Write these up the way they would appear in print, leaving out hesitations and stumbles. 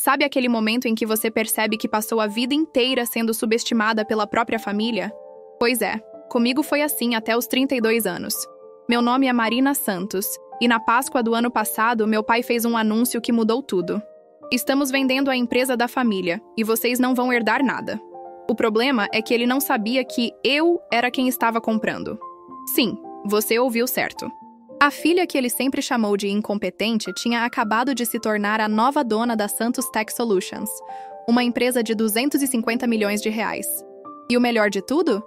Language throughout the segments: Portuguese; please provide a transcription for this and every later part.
Sabe aquele momento em que você percebe que passou a vida inteira sendo subestimada pela própria família? Pois é, comigo foi assim até os 32 anos. Meu nome é Marina Santos, e na Páscoa do ano passado, meu pai fez um anúncio que mudou tudo. Estamos vendendo a empresa da família, e vocês não vão herdar nada. O problema é que ele não sabia que eu era quem estava comprando. Sim, você ouviu certo. A filha que ele sempre chamou de incompetente tinha acabado de se tornar a nova dona da Santos Tech Solutions, uma empresa de 250 milhões de reais. E o melhor de tudo?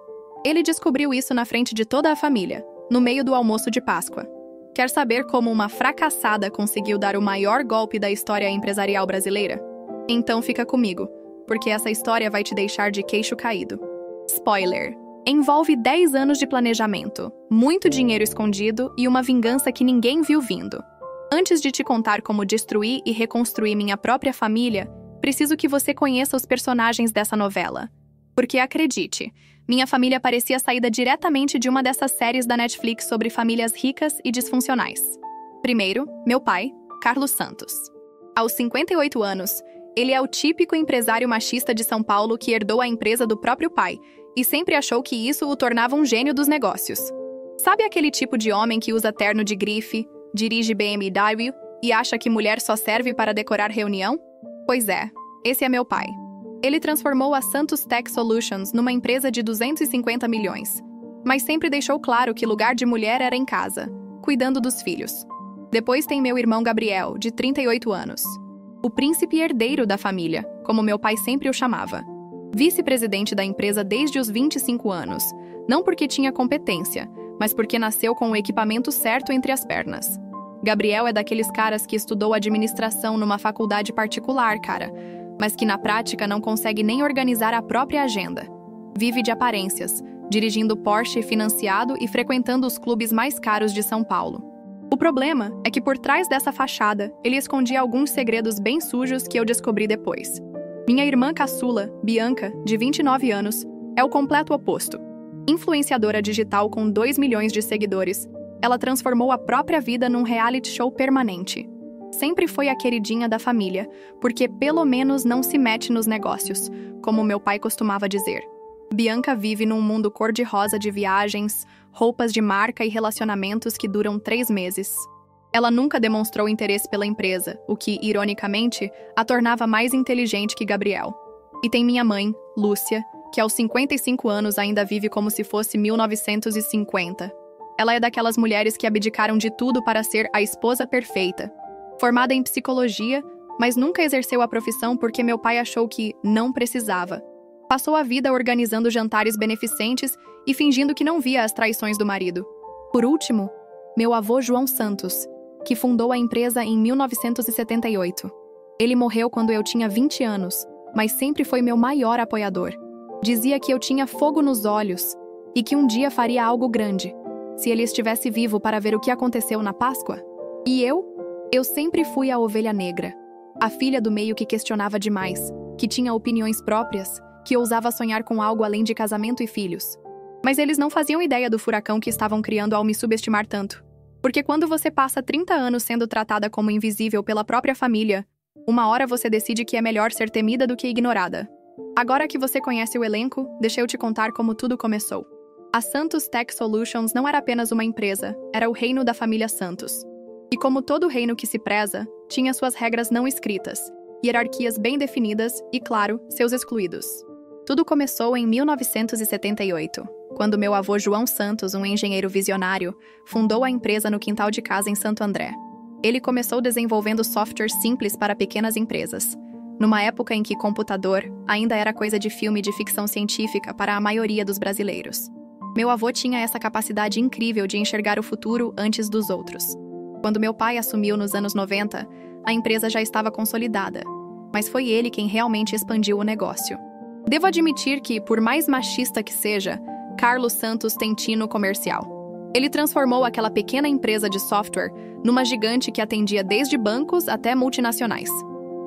Ele descobriu isso na frente de toda a família, no meio do almoço de Páscoa. Quer saber como uma fracassada conseguiu dar o maior golpe da história empresarial brasileira? Então fica comigo, porque essa história vai te deixar de queixo caído. Spoiler! Envolve 10 anos de planejamento, muito dinheiro escondido e uma vingança que ninguém viu vindo. Antes de te contar como destruir e reconstruir minha própria família, preciso que você conheça os personagens dessa novela. Porque acredite, minha família parecia saída diretamente de uma dessas séries da Netflix sobre famílias ricas e disfuncionais. Primeiro, meu pai, Carlos Santos. Aos 58 anos, ele é o típico empresário machista de São Paulo que herdou a empresa do próprio pai e sempre achou que isso o tornava um gênio dos negócios. Sabe aquele tipo de homem que usa terno de grife, dirige BMW e acha que mulher só serve para decorar reunião? Pois é, esse é meu pai. Ele transformou a Santos Tech Solutions numa empresa de 250 milhões, mas sempre deixou claro que lugar de mulher era em casa, cuidando dos filhos. Depois tem meu irmão Gabriel, de 38 anos. O príncipe herdeiro da família, como meu pai sempre o chamava. Vice-presidente da empresa desde os 25 anos, não porque tinha competência, mas porque nasceu com o equipamento certo entre as pernas. Gabriel é daqueles caras que estudou administração numa faculdade particular, cara, mas que na prática não consegue nem organizar a própria agenda. Vive de aparências, dirigindo Porsche financiado e frequentando os clubes mais caros de São Paulo. O problema é que por trás dessa fachada, ele escondia alguns segredos bem sujos que eu descobri depois. Minha irmã caçula, Bianca, de 29 anos, é o completo oposto. Influenciadora digital com 2 milhões de seguidores, ela transformou a própria vida num reality show permanente. Sempre foi a queridinha da família, porque pelo menos não se mete nos negócios, como meu pai costumava dizer. Bianca vive num mundo cor-de-rosa de viagens, roupas de marca e relacionamentos que duram 3 meses. Ela nunca demonstrou interesse pela empresa, o que, ironicamente, a tornava mais inteligente que Gabriel. E tem minha mãe, Lúcia, que aos 55 anos ainda vive como se fosse 1950. Ela é daquelas mulheres que abdicaram de tudo para ser a esposa perfeita. Formada em psicologia, mas nunca exerceu a profissão porque meu pai achou que não precisava. Passou a vida organizando jantares beneficentes e fingindo que não via as traições do marido. Por último, meu avô João Santos, que fundou a empresa em 1978. Ele morreu quando eu tinha 20 anos, mas sempre foi meu maior apoiador. Dizia que eu tinha fogo nos olhos e que um dia faria algo grande, se ele estivesse vivo para ver o que aconteceu na Páscoa. E eu? Eu sempre fui a ovelha negra, a filha do meio que questionava demais, que tinha opiniões próprias, que ousava sonhar com algo além de casamento e filhos. Mas eles não faziam ideia do furacão que estavam criando ao me subestimar tanto. Porque quando você passa 30 anos sendo tratada como invisível pela própria família, uma hora você decide que é melhor ser temida do que ignorada. Agora que você conhece o elenco, deixa eu te contar como tudo começou. A Santos Tech Solutions não era apenas uma empresa, era o reino da família Santos. E como todo reino que se preza, tinha suas regras não escritas, hierarquias bem definidas e, claro, seus excluídos. Tudo começou em 1978, quando meu avô João Santos, um engenheiro visionário, fundou a empresa no quintal de casa em Santo André. Ele começou desenvolvendo softwares simples para pequenas empresas, numa época em que computador ainda era coisa de filme de ficção científica para a maioria dos brasileiros. Meu avô tinha essa capacidade incrível de enxergar o futuro antes dos outros. Quando meu pai assumiu nos anos 90, a empresa já estava consolidada, mas foi ele quem realmente expandiu o negócio. Devo admitir que, por mais machista que seja, Carlos Santos tem tino comercial. Ele transformou aquela pequena empresa de software numa gigante que atendia desde bancos até multinacionais.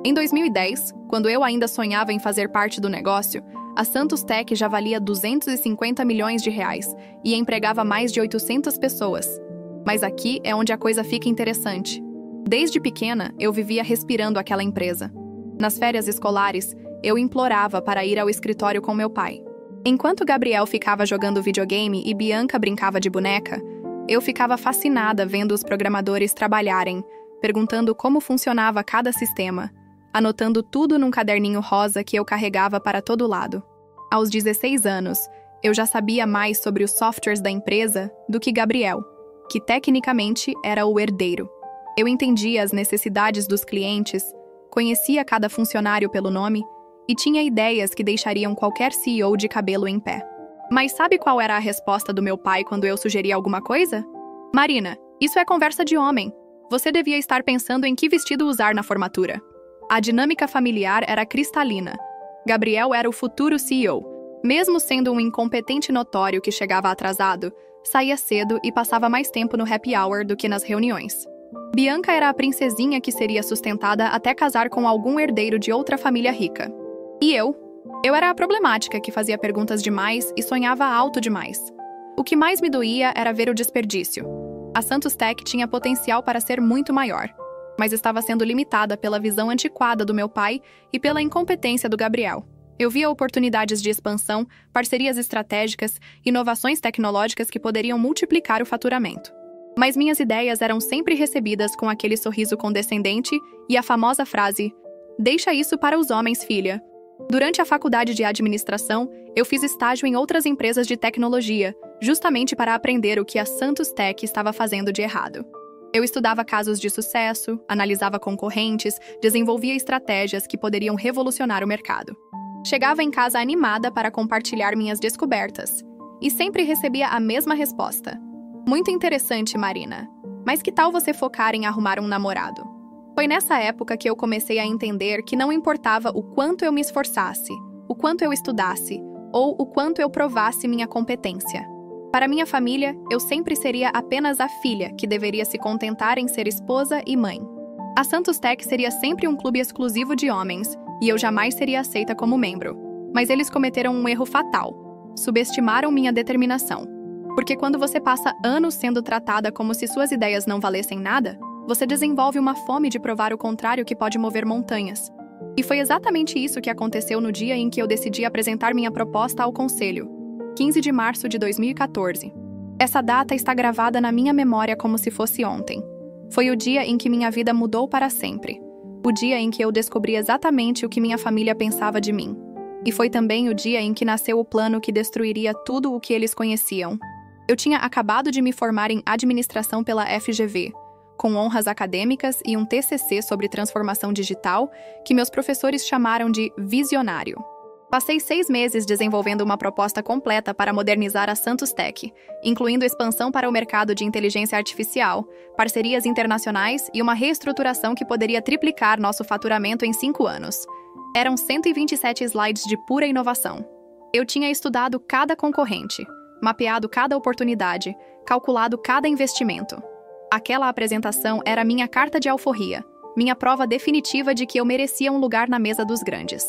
Em 2010, quando eu ainda sonhava em fazer parte do negócio, a Santos Tech já valia 250 milhões de reais e empregava mais de 800 pessoas. Mas aqui é onde a coisa fica interessante. Desde pequena, eu vivia respirando aquela empresa. Nas férias escolares, eu implorava para ir ao escritório com meu pai. Enquanto Gabriel ficava jogando videogame e Bianca brincava de boneca, eu ficava fascinada vendo os programadores trabalharem, perguntando como funcionava cada sistema, anotando tudo num caderninho rosa que eu carregava para todo lado. Aos 16 anos, eu já sabia mais sobre os softwares da empresa do que Gabriel, que tecnicamente era o herdeiro. Eu entendia as necessidades dos clientes, conhecia cada funcionário pelo nome e tinha ideias que deixariam qualquer CEO de cabelo em pé. Mas sabe qual era a resposta do meu pai quando eu sugeria alguma coisa? Marina, isso é conversa de homem. Você devia estar pensando em que vestido usar na formatura. A dinâmica familiar era cristalina. Gabriel era o futuro CEO. Mesmo sendo um incompetente notório que chegava atrasado, saía cedo e passava mais tempo no happy hour do que nas reuniões. Bianca era a princesinha que seria sustentada até casar com algum herdeiro de outra família rica. E eu era a problemática que fazia perguntas demais e sonhava alto demais. O que mais me doía era ver o desperdício. A Santos Tech tinha potencial para ser muito maior, mas estava sendo limitada pela visão antiquada do meu pai e pela incompetência do Gabriel. Eu via oportunidades de expansão, parcerias estratégicas, inovações tecnológicas que poderiam multiplicar o faturamento. Mas minhas ideias eram sempre recebidas com aquele sorriso condescendente e a famosa frase: "Deixa isso para os homens, filha." Durante a faculdade de administração, eu fiz estágio em outras empresas de tecnologia, justamente para aprender o que a Santos Tech estava fazendo de errado. Eu estudava casos de sucesso, analisava concorrentes, desenvolvia estratégias que poderiam revolucionar o mercado. Chegava em casa animada para compartilhar minhas descobertas, e sempre recebia a mesma resposta: "Muito interessante, Marina, mas que tal você focar em arrumar um namorado?" Foi nessa época que eu comecei a entender que não importava o quanto eu me esforçasse, o quanto eu estudasse, ou o quanto eu provasse minha competência. Para minha família, eu sempre seria apenas a filha que deveria se contentar em ser esposa e mãe. A Santos Tech seria sempre um clube exclusivo de homens, e eu jamais seria aceita como membro. Mas eles cometeram um erro fatal: subestimaram minha determinação. Porque quando você passa anos sendo tratada como se suas ideias não valessem nada, você desenvolve uma fome de provar o contrário que pode mover montanhas. E foi exatamente isso que aconteceu no dia em que eu decidi apresentar minha proposta ao Conselho, 15 de março de 2014. Essa data está gravada na minha memória como se fosse ontem. Foi o dia em que minha vida mudou para sempre. O dia em que eu descobri exatamente o que minha família pensava de mim. E foi também o dia em que nasceu o plano que destruiria tudo o que eles conheciam. Eu tinha acabado de me formar em administração pela FGV, com honras acadêmicas e um TCC sobre transformação digital, que meus professores chamaram de visionário. Passei 6 meses desenvolvendo uma proposta completa para modernizar a Santos Tech, incluindo expansão para o mercado de inteligência artificial, parcerias internacionais e uma reestruturação que poderia triplicar nosso faturamento em 5 anos. Eram 127 slides de pura inovação. Eu tinha estudado cada concorrente, mapeado cada oportunidade, calculado cada investimento. Aquela apresentação era minha carta de alforria, minha prova definitiva de que eu merecia um lugar na mesa dos grandes.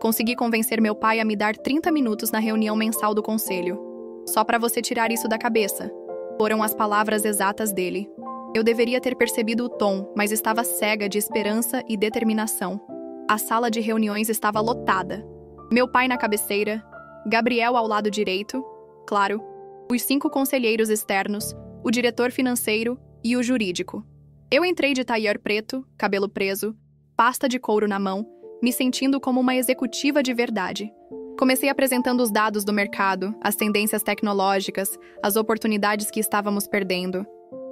Consegui convencer meu pai a me dar 30 minutos na reunião mensal do conselho. "Só para você tirar isso da cabeça", foram as palavras exatas dele. Eu deveria ter percebido o tom, mas estava cega de esperança e determinação. A sala de reuniões estava lotada. Meu pai na cabeceira, Gabriel ao lado direito, claro, os 5 conselheiros externos, o diretor financeiro e o jurídico. Eu entrei de tailleur preto, cabelo preso, pasta de couro na mão, me sentindo como uma executiva de verdade. Comecei apresentando os dados do mercado, as tendências tecnológicas, as oportunidades que estávamos perdendo.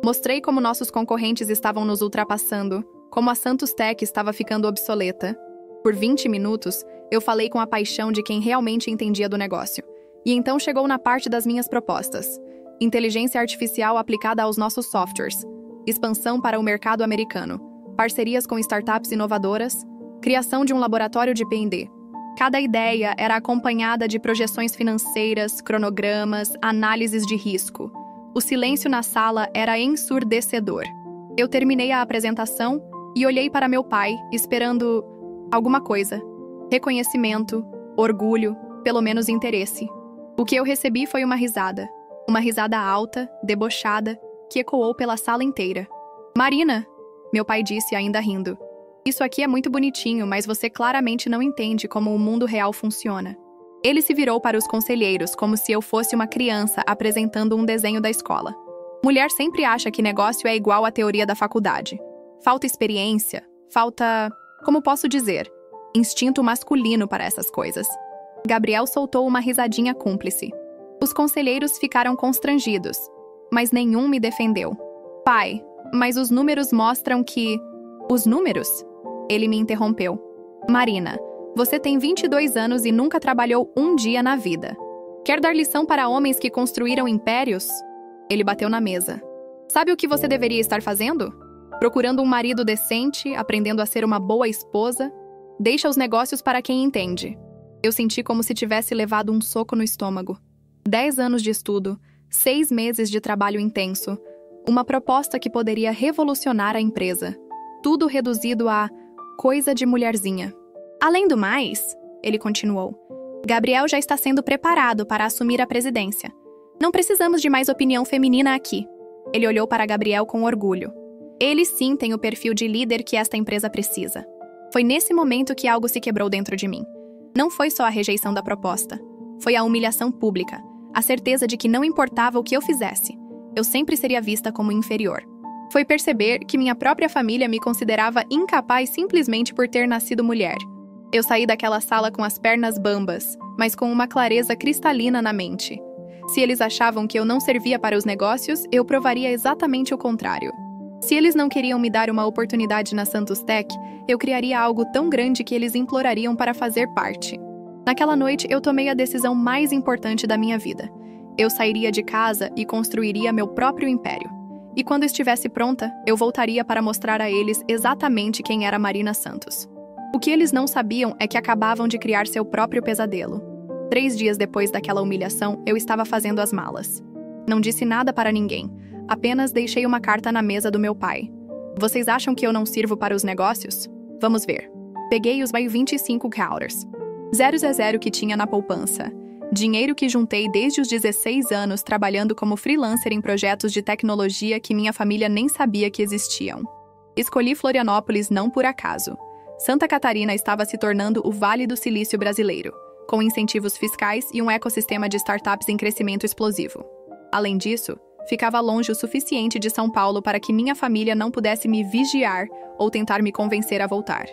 Mostrei como nossos concorrentes estavam nos ultrapassando, como a Santos Tech estava ficando obsoleta. Por 20 minutos, eu falei com a paixão de quem realmente entendia do negócio. E então chegou na parte das minhas propostas. Inteligência artificial aplicada aos nossos softwares, expansão para o mercado americano, parcerias com startups inovadoras, criação de um laboratório de P&D. Cada ideia era acompanhada de projeções financeiras, cronogramas, análises de risco. O silêncio na sala era ensurdecedor. Eu terminei a apresentação e olhei para meu pai, esperando alguma coisa. Reconhecimento, orgulho, pelo menos interesse. O que eu recebi foi uma risada. Uma risada alta, debochada, que ecoou pela sala inteira. "Marina", meu pai disse ainda rindo. Isso aqui é muito bonitinho, mas você claramente não entende como o mundo real funciona. Ele se virou para os conselheiros como se eu fosse uma criança apresentando um desenho da escola. Mulher sempre acha que negócio é igual à teoria da faculdade. Falta experiência, falta, como posso dizer, instinto masculino para essas coisas. Gabriel soltou uma risadinha cúmplice. Os conselheiros ficaram constrangidos, mas nenhum me defendeu. Pai, mas os números mostram que... Os números? Ele me interrompeu. Marina, você tem 22 anos e nunca trabalhou um dia na vida. Quer dar lição para homens que construíram impérios? Ele bateu na mesa. Sabe o que você deveria estar fazendo? Procurando um marido decente, aprendendo a ser uma boa esposa. Deixa os negócios para quem entende. Eu senti como se tivesse levado um soco no estômago. 10 anos de estudo, 6 meses de trabalho intenso, uma proposta que poderia revolucionar a empresa. Tudo reduzido a coisa de mulherzinha. Além do mais, ele continuou, Gabriel já está sendo preparado para assumir a presidência. Não precisamos de mais opinião feminina aqui. Ele olhou para Gabriel com orgulho. Ele sim tem o perfil de líder que esta empresa precisa. Foi nesse momento que algo se quebrou dentro de mim. Não foi só a rejeição da proposta. Foi a humilhação pública, a certeza de que não importava o que eu fizesse, eu sempre seria vista como inferior. Foi perceber que minha própria família me considerava incapaz simplesmente por ter nascido mulher. Eu saí daquela sala com as pernas bambas, mas com uma clareza cristalina na mente. Se eles achavam que eu não servia para os negócios, eu provaria exatamente o contrário. Se eles não queriam me dar uma oportunidade na Santos Tech, eu criaria algo tão grande que eles implorariam para fazer parte. Naquela noite, eu tomei a decisão mais importante da minha vida. Eu sairia de casa e construiria meu próprio império. E quando estivesse pronta, eu voltaria para mostrar a eles exatamente quem era Marina Santos. O que eles não sabiam é que acabavam de criar seu próprio pesadelo. 3 dias depois daquela humilhação, eu estava fazendo as malas. Não disse nada para ninguém, apenas deixei uma carta na mesa do meu pai. Vocês acham que eu não sirvo para os negócios? Vamos ver. Peguei os 25 counters. 000 que tinha na poupança. Dinheiro que juntei desde os 16 anos trabalhando como freelancer em projetos de tecnologia que minha família nem sabia que existiam. Escolhi Florianópolis não por acaso. Santa Catarina estava se tornando o Vale do Silício brasileiro, com incentivos fiscais e um ecossistema de startups em crescimento explosivo. Além disso, ficava longe o suficiente de São Paulo para que minha família não pudesse me vigiar ou tentar me convencer a voltar.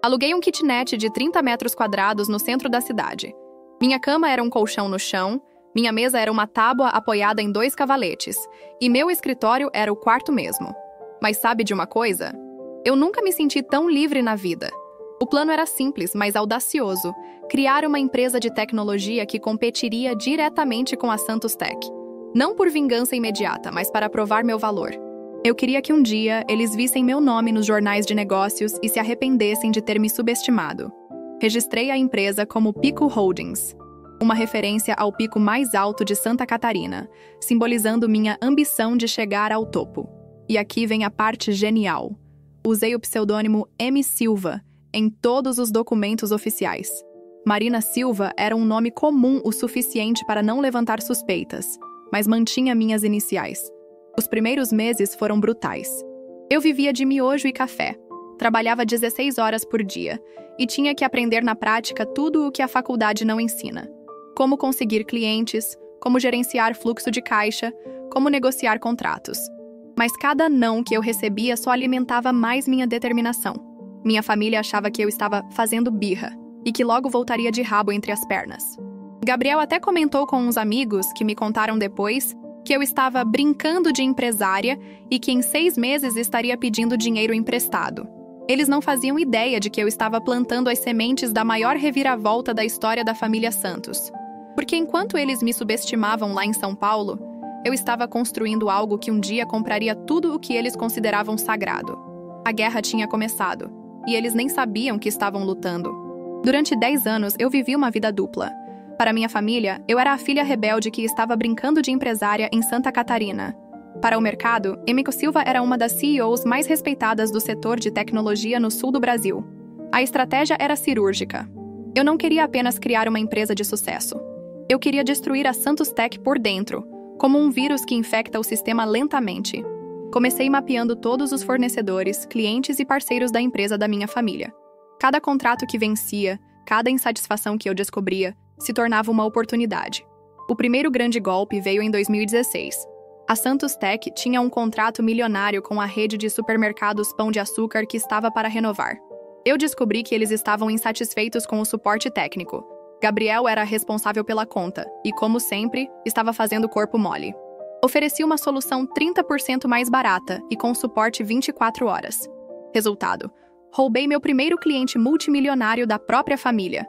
Aluguei um kitnet de 30 metros quadrados no centro da cidade. Minha cama era um colchão no chão, minha mesa era uma tábua apoiada em 2 cavaletes, e meu escritório era o quarto mesmo. Mas sabe de uma coisa? Eu nunca me senti tão livre na vida. O plano era simples, mas audacioso: criar uma empresa de tecnologia que competiria diretamente com a Santos Tech. Não por vingança imediata, mas para provar meu valor. Eu queria que um dia eles vissem meu nome nos jornais de negócios e se arrependessem de ter me subestimado. Registrei a empresa como Pico Holdings, uma referência ao pico mais alto de Santa Catarina, simbolizando minha ambição de chegar ao topo. E aqui vem a parte genial. Usei o pseudônimo M. Silva em todos os documentos oficiais. Marina Silva era um nome comum o suficiente para não levantar suspeitas, mas mantinha minhas iniciais. Os primeiros meses foram brutais. Eu vivia de miojo e café, trabalhava 16 horas por dia e tinha que aprender na prática tudo o que a faculdade não ensina. Como conseguir clientes, como gerenciar fluxo de caixa, como negociar contratos. Mas cada não que eu recebia só alimentava mais minha determinação. Minha família achava que eu estava fazendo birra e que logo voltaria de rabo entre as pernas. Gabriel até comentou com uns amigos que me contaram depois que eu estava brincando de empresária e que em 6 meses estaria pedindo dinheiro emprestado. Eles não faziam ideia de que eu estava plantando as sementes da maior reviravolta da história da família Santos. Porque enquanto eles me subestimavam lá em São Paulo, eu estava construindo algo que um dia compraria tudo o que eles consideravam sagrado. A guerra tinha começado, e eles nem sabiam que estavam lutando. Durante 10 anos, eu vivi uma vida dupla. Para minha família, eu era a filha rebelde que estava brincando de empresária em Santa Catarina. Para o mercado, Emico Silva era uma das CEOs mais respeitadas do setor de tecnologia no sul do Brasil. A estratégia era cirúrgica. Eu não queria apenas criar uma empresa de sucesso. Eu queria destruir a Santos Tech por dentro, como um vírus que infecta o sistema lentamente. Comecei mapeando todos os fornecedores, clientes e parceiros da empresa da minha família. Cada contrato que vencia, cada insatisfação que eu descobria, se tornava uma oportunidade. O primeiro grande golpe veio em 2016. A Santos Tech tinha um contrato milionário com a rede de supermercados Pão de Açúcar que estava para renovar. Eu descobri que eles estavam insatisfeitos com o suporte técnico. Gabriel era responsável pela conta e, como sempre, estava fazendo corpo mole. Ofereci uma solução 30% mais barata e com suporte 24 horas. Resultado: roubei meu primeiro cliente multimilionário da própria família.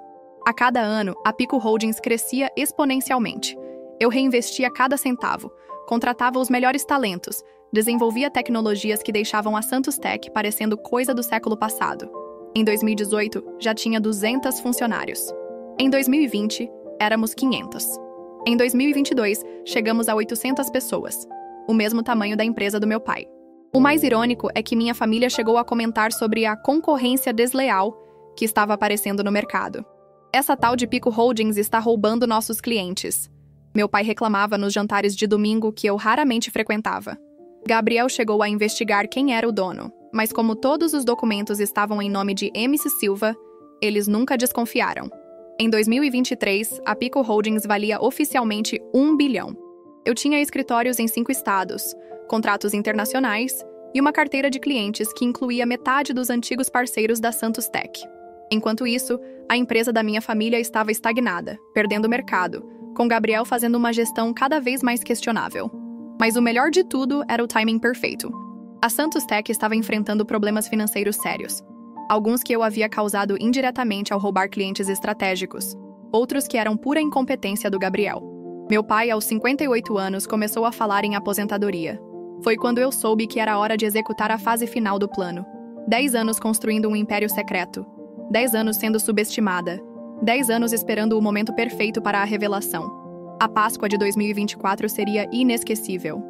A cada ano, a Pico Holdings crescia exponencialmente. Eu reinvestia cada centavo, contratava os melhores talentos, desenvolvia tecnologias que deixavam a Santos Tech parecendo coisa do século passado. Em 2018, já tinha 200 funcionários. Em 2020, éramos 500. Em 2022, chegamos a 800 pessoas, o mesmo tamanho da empresa do meu pai. O mais irônico é que minha família chegou a comentar sobre a concorrência desleal que estava aparecendo no mercado. Essa tal de Pico Holdings está roubando nossos clientes. Meu pai reclamava nos jantares de domingo que eu raramente frequentava. Gabriel chegou a investigar quem era o dono, mas como todos os documentos estavam em nome de MC Silva, eles nunca desconfiaram. Em 2023, a Pico Holdings valia oficialmente 1 bilhão. Eu tinha escritórios em 5 estados, contratos internacionais e uma carteira de clientes que incluía metade dos antigos parceiros da Santos Tech. Enquanto isso, a empresa da minha família estava estagnada, perdendo mercado, com Gabriel fazendo uma gestão cada vez mais questionável. Mas o melhor de tudo era o timing perfeito. A Santos Tech estava enfrentando problemas financeiros sérios. Alguns que eu havia causado indiretamente ao roubar clientes estratégicos, outros que eram pura incompetência do Gabriel. Meu pai, aos 58 anos, começou a falar em aposentadoria. Foi quando eu soube que era hora de executar a fase final do plano. 10 anos construindo um império secreto. 10 anos sendo subestimada. 10 anos esperando o momento perfeito para a revelação. A Páscoa de 2024 seria inesquecível.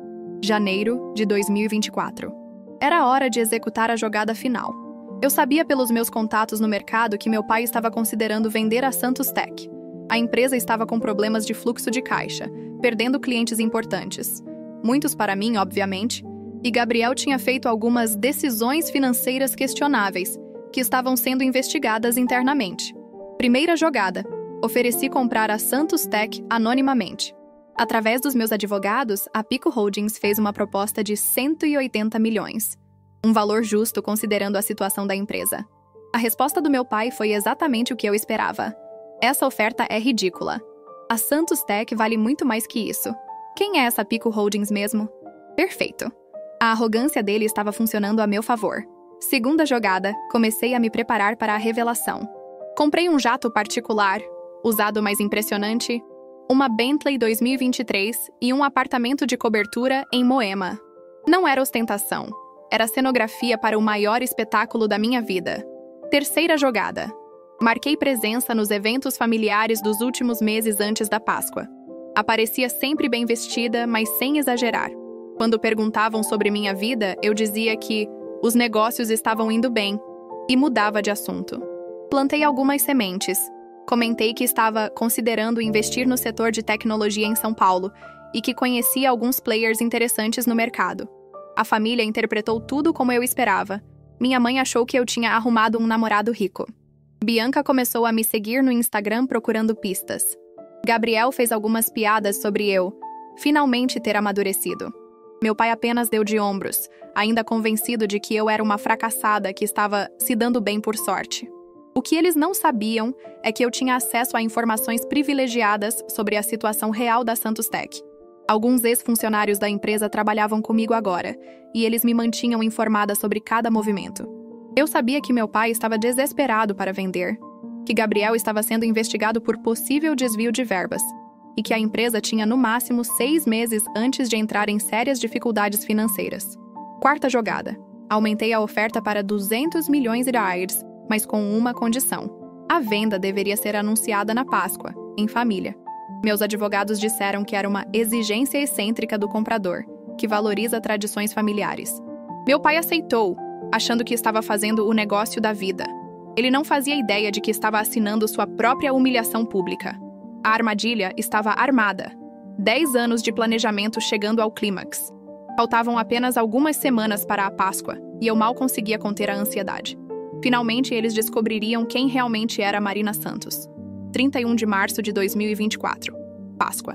Janeiro de 2024. Era hora de executar a jogada final. Eu sabia pelos meus contatos no mercado que meu pai estava considerando vender a Santos Tech. A empresa estava com problemas de fluxo de caixa, perdendo clientes importantes. Muitos para mim, obviamente, e Gabriel tinha feito algumas decisões financeiras questionáveis, que estavam sendo investigadas internamente. Primeira jogada: ofereci comprar a Santos Tech anonimamente. Através dos meus advogados, a Pico Holdings fez uma proposta de 180 milhões. Um valor justo considerando a situação da empresa. A resposta do meu pai foi exatamente o que eu esperava. Essa oferta é ridícula. A Santos Tech vale muito mais que isso. Quem é essa Pico Holdings mesmo? Perfeito. A arrogância dele estava funcionando a meu favor. Segunda jogada, comecei a me preparar para a revelação. Comprei um jato particular, usado mais impressionante, uma Bentley 2023 e um apartamento de cobertura em Moema. Não era ostentação. Era cenografia para o maior espetáculo da minha vida. Terceira jogada. Marquei presença nos eventos familiares dos últimos meses antes da Páscoa. Aparecia sempre bem vestida, mas sem exagerar. Quando perguntavam sobre minha vida, eu dizia que os negócios estavam indo bem e mudava de assunto. Plantei algumas sementes. Comentei que estava considerando investir no setor de tecnologia em São Paulo e que conhecia alguns players interessantes no mercado. A família interpretou tudo como eu esperava. Minha mãe achou que eu tinha arrumado um namorado rico. Bianca começou a me seguir no Instagram procurando pistas. Gabriel fez algumas piadas sobre eu finalmente ter amadurecido. Meu pai apenas deu de ombros, ainda convencido de que eu era uma fracassada que estava se dando bem por sorte. O que eles não sabiam é que eu tinha acesso a informações privilegiadas sobre a situação real da Santos Tech. Alguns ex-funcionários da empresa trabalhavam comigo agora, e eles me mantinham informada sobre cada movimento. Eu sabia que meu pai estava desesperado para vender, que Gabriel estava sendo investigado por possível desvio de verbas, e que a empresa tinha no máximo 6 meses antes de entrar em sérias dificuldades financeiras. Quarta jogada. Aumentei a oferta para 200 milhões de reais, mas com uma condição. A venda deveria ser anunciada na Páscoa, em família. Meus advogados disseram que era uma exigência excêntrica do comprador, que valoriza tradições familiares. Meu pai aceitou, achando que estava fazendo o negócio da vida. Ele não fazia ideia de que estava assinando sua própria humilhação pública. A armadilha estava armada. 10 anos de planejamento chegando ao clímax. Faltavam apenas algumas semanas para a Páscoa, e eu mal conseguia conter a ansiedade. Finalmente, eles descobririam quem realmente era Marina Santos. 31 de março de 2024. Páscoa.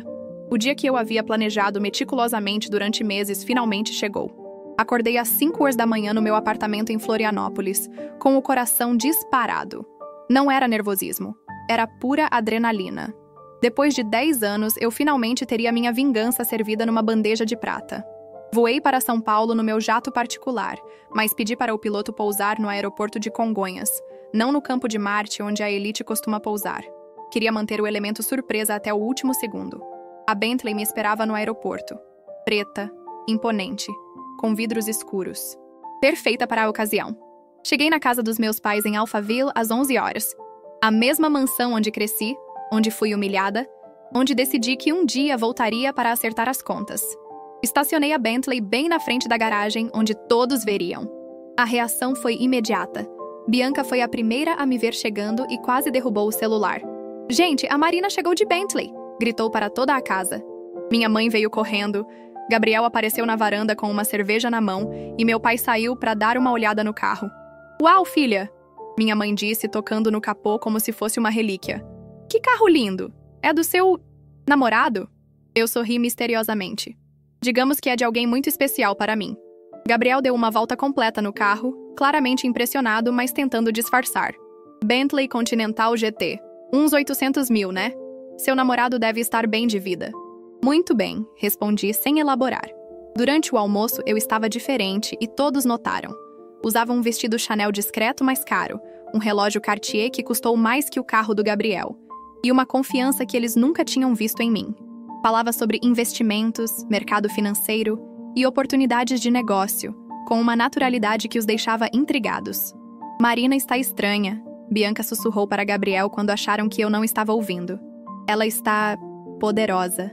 O dia que eu havia planejado meticulosamente durante meses finalmente chegou. Acordei às 5 horas da manhã no meu apartamento em Florianópolis, com o coração disparado. Não era nervosismo, era pura adrenalina. Depois de 10 anos, eu finalmente teria minha vingança servida numa bandeja de prata. Voei para São Paulo no meu jato particular, mas pedi para o piloto pousar no aeroporto de Congonhas, não no campo de Marte onde a elite costuma pousar. Queria manter o elemento surpresa até o último segundo. A Bentley me esperava no aeroporto. Preta, imponente, com vidros escuros. Perfeita para a ocasião. Cheguei na casa dos meus pais em Alphaville às 11 horas. A mesma mansão onde cresci, onde fui humilhada, onde decidi que um dia voltaria para acertar as contas. Estacionei a Bentley bem na frente da garagem, onde todos veriam. A reação foi imediata. Bianca foi a primeira a me ver chegando e quase derrubou o celular. "Gente, a Marina chegou de Bentley!" gritou para toda a casa. Minha mãe veio correndo, Gabriel apareceu na varanda com uma cerveja na mão e meu pai saiu para dar uma olhada no carro. "Uau, filha!" minha mãe disse, tocando no capô como se fosse uma relíquia. "Que carro lindo! É do seu... namorado?" Eu sorri misteriosamente. Digamos que é de alguém muito especial para mim. Gabriel deu uma volta completa no carro, claramente impressionado, mas tentando disfarçar. "Bentley Continental GT. Uns 800 mil, né? Seu namorado deve estar bem de vida." "Muito bem", respondi sem elaborar. Durante o almoço, eu estava diferente e todos notaram. Usava um vestido Chanel discreto, mas caro, um relógio Cartier que custou mais que o carro do Gabriel, e uma confiança que eles nunca tinham visto em mim. Falava sobre investimentos, mercado financeiro e oportunidades de negócio, com uma naturalidade que os deixava intrigados. "Marina está estranha", Bianca sussurrou para Gabriel quando acharam que eu não estava ouvindo. "Ela está... poderosa."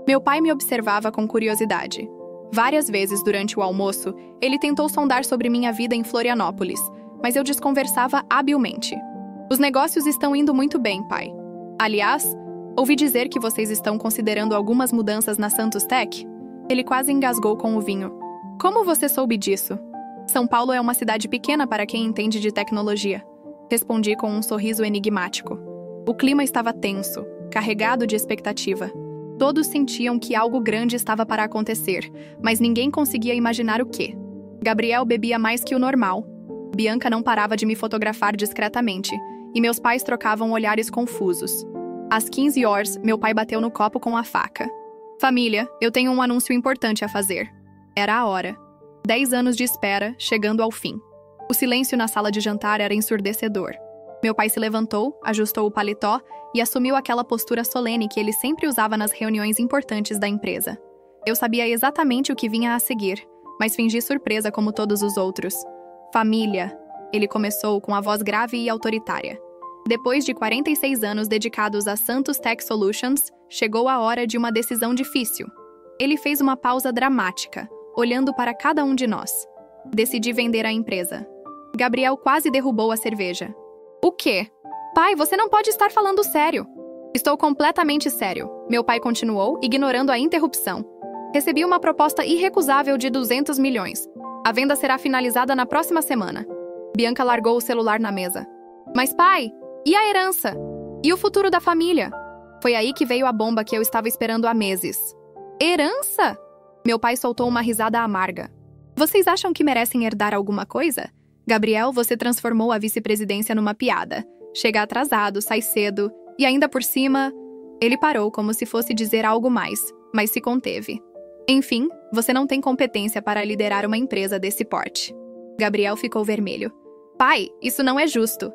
Meu pai me observava com curiosidade. Várias vezes durante o almoço, ele tentou sondar sobre minha vida em Florianópolis, mas eu desconversava habilmente. "Os negócios estão indo muito bem, pai. Aliás, ouvi dizer que vocês estão considerando algumas mudanças na Santos Tech?" Ele quase engasgou com o vinho. "Como você soube disso?" "São Paulo é uma cidade pequena para quem entende de tecnologia", respondi com um sorriso enigmático. O clima estava tenso, carregado de expectativa. Todos sentiam que algo grande estava para acontecer, mas ninguém conseguia imaginar o quê. Gabriel bebia mais que o normal. Bianca não parava de me fotografar discretamente, e meus pais trocavam olhares confusos. Às 15 horas, meu pai bateu no copo com a faca. "Família, eu tenho um anúncio importante a fazer." Era a hora. 10 anos de espera, chegando ao fim. O silêncio na sala de jantar era ensurdecedor. Meu pai se levantou, ajustou o paletó e assumiu aquela postura solene que ele sempre usava nas reuniões importantes da empresa. Eu sabia exatamente o que vinha a seguir, mas fingi surpresa como todos os outros. "Família", ele começou com a voz grave e autoritária. Depois de 46 anos dedicados a Santos Tech Solutions, chegou a hora de uma decisão difícil. Ele fez uma pausa dramática, olhando para cada um de nós. "Decidi vender a empresa." Gabriel quase derrubou a cerveja. "O quê? Pai, você não pode estar falando sério." "Estou completamente sério", meu pai continuou, ignorando a interrupção. "Recebi uma proposta irrecusável de 200 milhões. A venda será finalizada na próxima semana." Bianca largou o celular na mesa. "Mas pai, e a herança? E o futuro da família?" Foi aí que veio a bomba que eu estava esperando há meses. "Herança?" Meu pai soltou uma risada amarga. "Vocês acham que merecem herdar alguma coisa? Gabriel, você transformou a vice-presidência numa piada. Chega atrasado, sai cedo, e ainda por cima..." Ele parou como se fosse dizer algo mais, mas se conteve. "Enfim, você não tem competência para liderar uma empresa desse porte." Gabriel ficou vermelho. "Pai, isso não é justo.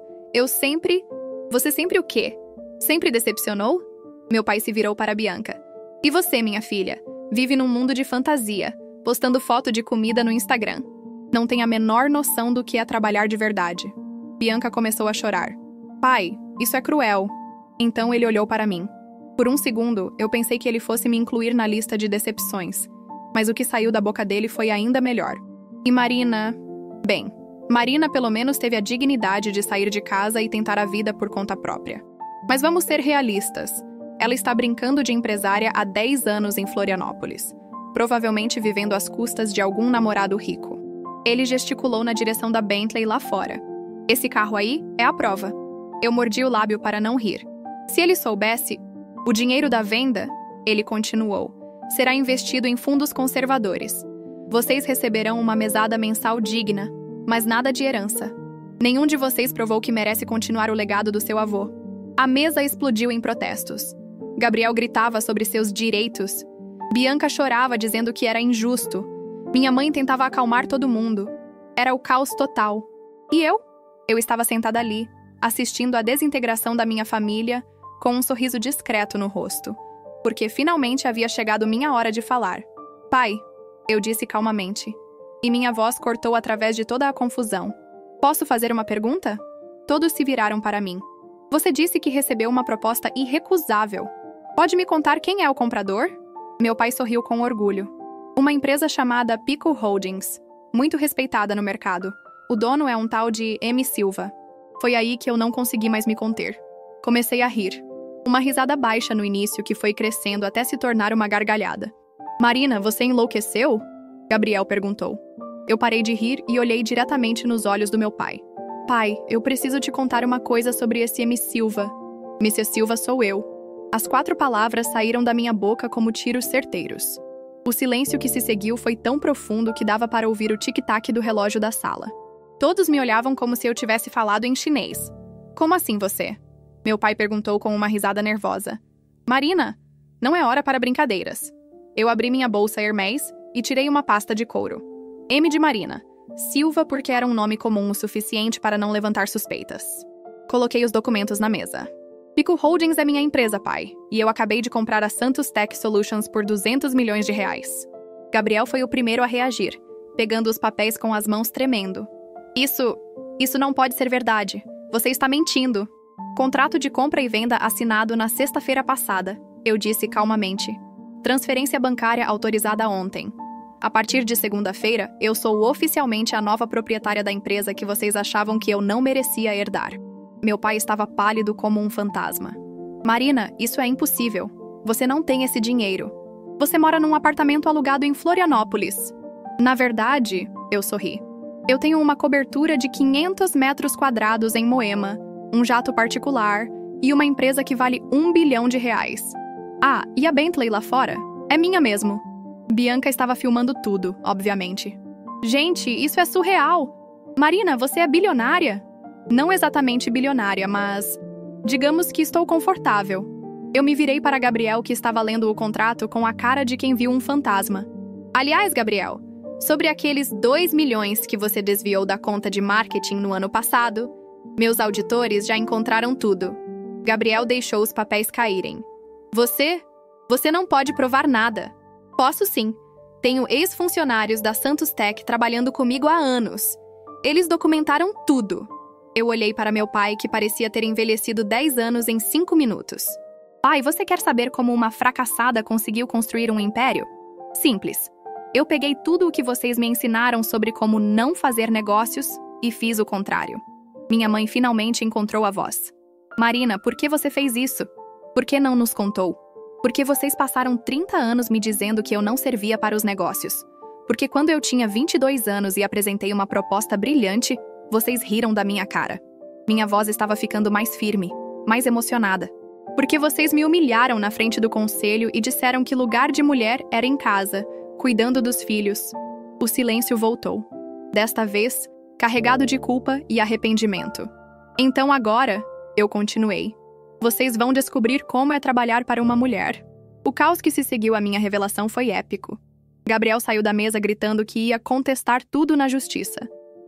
Você sempre o quê? Sempre decepcionou?" Meu pai se virou para Bianca. "E você, minha filha? Vive num mundo de fantasia, postando foto de comida no Instagram. Não tem a menor noção do que é trabalhar de verdade." Bianca começou a chorar. "Pai, isso é cruel." Então ele olhou para mim. Por um segundo, eu pensei que ele fosse me incluir na lista de decepções. Mas o que saiu da boca dele foi ainda melhor. "E Marina?" Bem, Marina pelo menos teve a dignidade de sair de casa e tentar a vida por conta própria. Mas vamos ser realistas. Ela está brincando de empresária há 10 anos em Florianópolis. provavelmente vivendo às custas de algum namorado rico. Ele gesticulou na direção da Bentley lá fora. Esse carro aí é a prova. Eu mordi o lábio para não rir. Se ele soubesse, o dinheiro da venda, ele continuou, será investido em fundos conservadores. Vocês receberão uma mesada mensal digna, mas nada de herança. Nenhum de vocês provou que merece continuar o legado do seu avô. A mesa explodiu em protestos. Gabriel gritava sobre seus direitos. Bianca chorava dizendo que era injusto. Minha mãe tentava acalmar todo mundo. Era o caos total. E eu? Eu estava sentada ali, assistindo à desintegração da minha família, com um sorriso discreto no rosto, porque finalmente havia chegado minha hora de falar. Pai, eu disse calmamente, e minha voz cortou através de toda a confusão. Posso fazer uma pergunta? Todos se viraram para mim. Você disse que recebeu uma proposta irrecusável. Pode me contar quem é o comprador? Meu pai sorriu com orgulho. Uma empresa chamada Pico Holdings, muito respeitada no mercado. O dono é um tal de M. Silva. Foi aí que eu não consegui mais me conter. Comecei a rir. Uma risada baixa no início que foi crescendo até se tornar uma gargalhada. Marina, você enlouqueceu? Gabriel perguntou. Eu parei de rir e olhei diretamente nos olhos do meu pai. Pai, eu preciso te contar uma coisa sobre esse M. Silva. Mrs. Silva sou eu. As 4 palavras saíram da minha boca como tiros certeiros. O silêncio que se seguiu foi tão profundo que dava para ouvir o tic-tac do relógio da sala. Todos me olhavam como se eu tivesse falado em chinês. Como assim você? Meu pai perguntou com uma risada nervosa. Marina, não é hora para brincadeiras. Eu abri minha bolsa Hermès e tirei uma pasta de couro. M de Marina. Silva porque era um nome comum o suficiente para não levantar suspeitas. Coloquei os documentos na mesa. Pico Holdings é minha empresa, pai, e eu acabei de comprar a Santos Tech Solutions por 200 milhões de reais. Gabriel foi o primeiro a reagir, pegando os papéis com as mãos tremendo. Isso não pode ser verdade. Você está mentindo. Contrato de compra e venda assinado na sexta-feira passada, eu disse calmamente. Transferência bancária autorizada ontem. A partir de segunda-feira, eu sou oficialmente a nova proprietária da empresa que vocês achavam que eu não merecia herdar. Meu pai estava pálido como um fantasma. Marina, isso é impossível. Você não tem esse dinheiro. Você mora num apartamento alugado em Florianópolis. Na verdade, eu sorri. Eu tenho uma cobertura de 500 metros quadrados em Moema, um jato particular e uma empresa que vale 1 bilhão de reais. Ah, e a Bentley lá fora? É minha mesmo. Bianca estava filmando tudo, obviamente. Gente, isso é surreal! Marina, você é bilionária? Não exatamente bilionária, mas... digamos que estou confortável. Eu me virei para Gabriel, que estava lendo o contrato com a cara de quem viu um fantasma. Aliás, Gabriel, sobre aqueles 2 milhões que você desviou da conta de marketing no ano passado, meus auditores já encontraram tudo. Gabriel deixou os papéis caírem. Você não pode provar nada. Posso sim. Tenho ex-funcionários da Santos Tech trabalhando comigo há anos. Eles documentaram tudo. Eu olhei para meu pai, que parecia ter envelhecido 10 anos em 5 minutos. Pai, você quer saber como uma fracassada conseguiu construir um império? Simples. Eu peguei tudo o que vocês me ensinaram sobre como não fazer negócios e fiz o contrário. Minha mãe finalmente encontrou a voz. Marina, por que você fez isso? Por que não nos contou? Porque vocês passaram 30 anos me dizendo que eu não servia para os negócios. Porque quando eu tinha 22 anos e apresentei uma proposta brilhante, vocês riram da minha cara. Minha voz estava ficando mais firme, mais emocionada. Porque vocês me humilharam na frente do conselho e disseram que lugar de mulher era em casa, cuidando dos filhos. O silêncio voltou. Desta vez, carregado de culpa e arrependimento. Então agora, eu continuei. Vocês vão descobrir como é trabalhar para uma mulher. O caos que se seguiu à minha revelação foi épico. Gabriel saiu da mesa gritando que ia contestar tudo na justiça,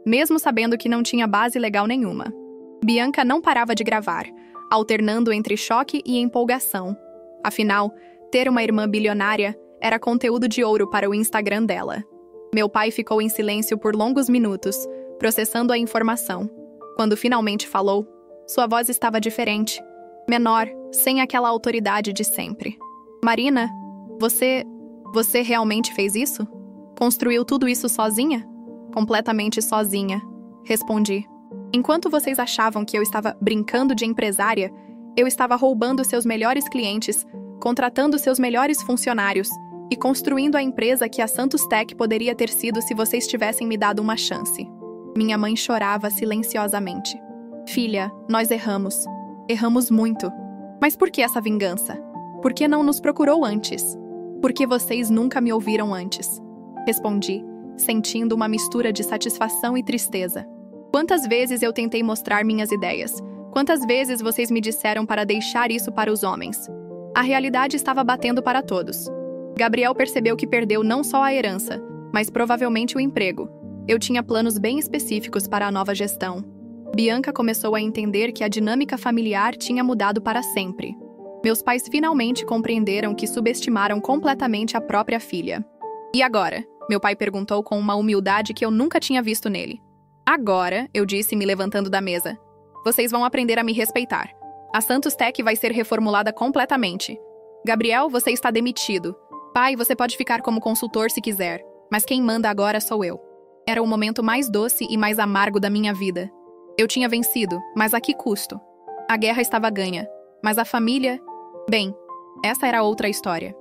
mesmo sabendo que não tinha base legal nenhuma. Bianca não parava de gravar, alternando entre choque e empolgação. Afinal, ter uma irmã bilionária era conteúdo de ouro para o Instagram dela. Meu pai ficou em silêncio por longos minutos, processando a informação. Quando finalmente falou, sua voz estava diferente, menor, sem aquela autoridade de sempre. Marina, você realmente fez isso? Construiu tudo isso sozinha? Completamente sozinha, respondi. Enquanto vocês achavam que eu estava brincando de empresária, eu estava roubando seus melhores clientes, contratando seus melhores funcionários e construindo a empresa que a Santos Tech poderia ter sido se vocês tivessem me dado uma chance. Minha mãe chorava silenciosamente. Filha, nós erramos. Erramos muito. Mas por que essa vingança? Por que não nos procurou antes? Por que vocês nunca me ouviram antes? Respondi, sentindo uma mistura de satisfação e tristeza. Quantas vezes eu tentei mostrar minhas ideias? Quantas vezes vocês me disseram para deixar isso para os homens? A realidade estava batendo para todos. Gabriel percebeu que perdeu não só a herança, mas provavelmente o emprego. Eu tinha planos bem específicos para a nova gestão. Bianca começou a entender que a dinâmica familiar tinha mudado para sempre. Meus pais finalmente compreenderam que subestimaram completamente a própria filha. E agora? Meu pai perguntou com uma humildade que eu nunca tinha visto nele. Agora, eu disse, me levantando da mesa. Vocês vão aprender a me respeitar. A Santos Tech vai ser reformulada completamente. Gabriel, você está demitido. Pai, você pode ficar como consultor se quiser, mas quem manda agora sou eu. Era o momento mais doce e mais amargo da minha vida. Eu tinha vencido, mas a que custo? A guerra estava ganha, mas a família... Bem, essa era outra história.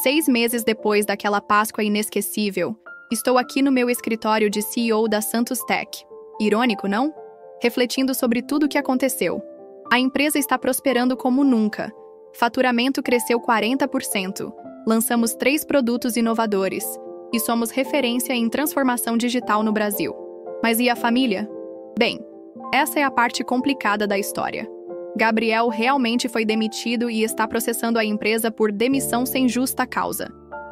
6 meses depois daquela Páscoa inesquecível, estou aqui no meu escritório de CEO da Santos Tech. Irônico, não? Refletindo sobre tudo o que aconteceu. A empresa está prosperando como nunca. Faturamento cresceu 40%. Lançamos 3 produtos inovadores. E somos referência em transformação digital no Brasil. Mas e a família? Bem, essa é a parte complicada da história. Gabriel realmente foi demitido e está processando a empresa por demissão sem justa causa.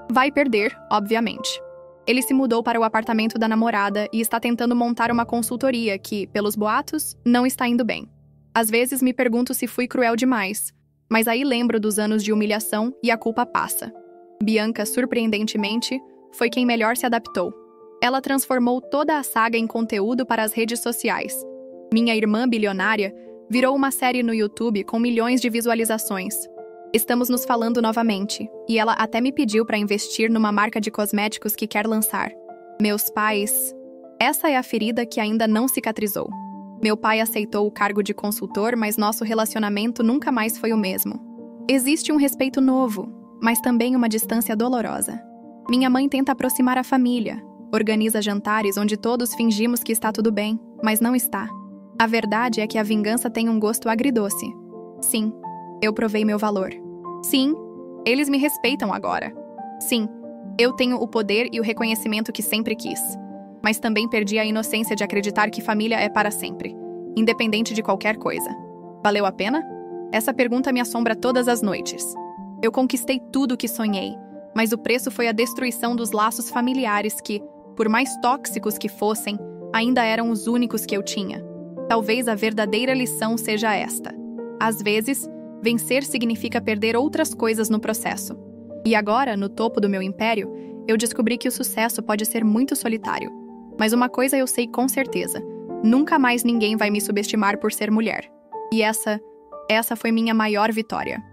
Vai perder, obviamente. Ele se mudou para o apartamento da namorada e está tentando montar uma consultoria que, pelos boatos, não está indo bem. Às vezes me pergunto se fui cruel demais, mas aí lembro dos anos de humilhação e a culpa passa. Bianca, surpreendentemente, foi quem melhor se adaptou. Ela transformou toda a saga em conteúdo para as redes sociais. Minha irmã bilionária virou uma série no YouTube com milhões de visualizações. Estamos nos falando novamente, e ela até me pediu para investir numa marca de cosméticos que quer lançar. Meus pais... Essa é a ferida que ainda não cicatrizou. Meu pai aceitou o cargo de consultor, mas nosso relacionamento nunca mais foi o mesmo. Existe um respeito novo, mas também uma distância dolorosa. Minha mãe tenta aproximar a família, organiza jantares onde todos fingimos que está tudo bem, mas não está. A verdade é que a vingança tem um gosto agridoce. Sim, eu provei meu valor. Sim, eles me respeitam agora. Sim, eu tenho o poder e o reconhecimento que sempre quis. Mas também perdi a inocência de acreditar que família é para sempre, independente de qualquer coisa. Valeu a pena? Essa pergunta me assombra todas as noites. Eu conquistei tudo o que sonhei, mas o preço foi a destruição dos laços familiares que, por mais tóxicos que fossem, ainda eram os únicos que eu tinha. Talvez a verdadeira lição seja esta. Às vezes, vencer significa perder outras coisas no processo. E agora, no topo do meu império, eu descobri que o sucesso pode ser muito solitário. Mas uma coisa eu sei com certeza: nunca mais ninguém vai me subestimar por ser mulher. E essa foi minha maior vitória.